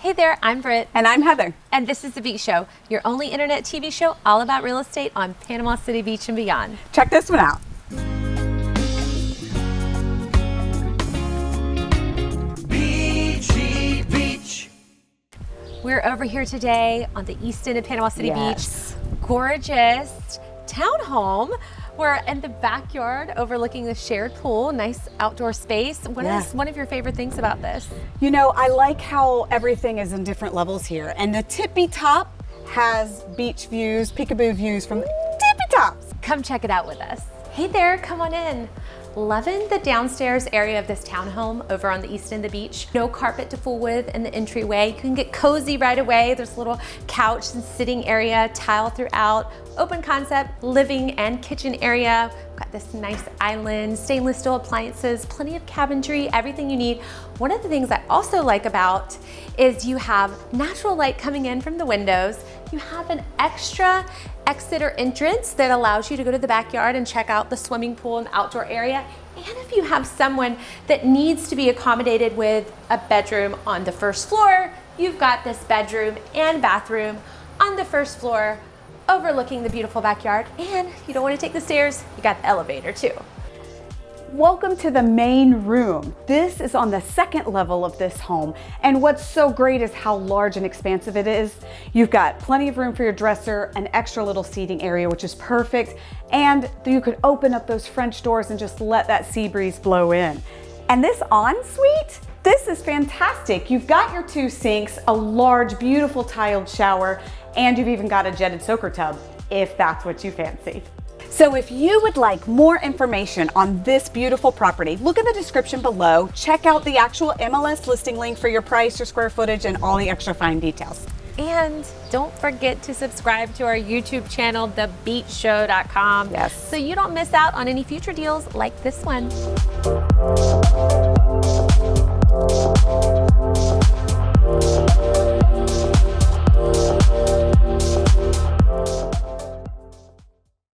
Hey there, I'm Britt. And I'm Heather. And this is The Beach Show, your only internet TV show all about real estate on Panama City Beach and beyond. Check this one out. Beachy Beach. We're over here today on the east end of Panama City Beach. Gorgeous townhome. We're in the backyard overlooking the shared pool, nice outdoor space. What is one of your favorite things about this? You know, I like how everything is in different levels here. And the tippy top has beach views, peekaboo views from the tippy tops. Come check it out with us. Hey there, come on in. Loving the downstairs area of this townhome over on the east end of the beach. No carpet to fool with in the entryway. You can get cozy right away. There's a little couch and sitting area, tile throughout. Open concept living and kitchen area. Got this nice island, stainless steel appliances, plenty of cabinetry, everything you need. One of the things I also like about is you have natural light coming in from the windows. You have an extra exit or entrance that allows you to go to the backyard and check out the swimming pool and outdoor area. And if you have someone that needs to be accommodated with a bedroom on the first floor, you've got this bedroom and bathroom on the first floor overlooking the beautiful backyard. And you don't want to take the stairs, you got the elevator too. Welcome to the main room. This is on the second level of this home. And what's so great is how large and expansive it is. You've got plenty of room for your dresser, an extra little seating area, which is perfect. And you could open up those French doors and just let that sea breeze blow in. And this ensuite, this is fantastic. You've got your two sinks, a large, beautiful tiled shower, and you've even got a jetted soaker tub, if that's what you fancy. So if you would like more information on this beautiful property, look in the description below. Check out the actual MLS listing link for your price, your square footage, and all the extra fine details. And don't forget to subscribe to our YouTube channel, thebeachshow.com, Yes. so you don't miss out on any future deals like this one.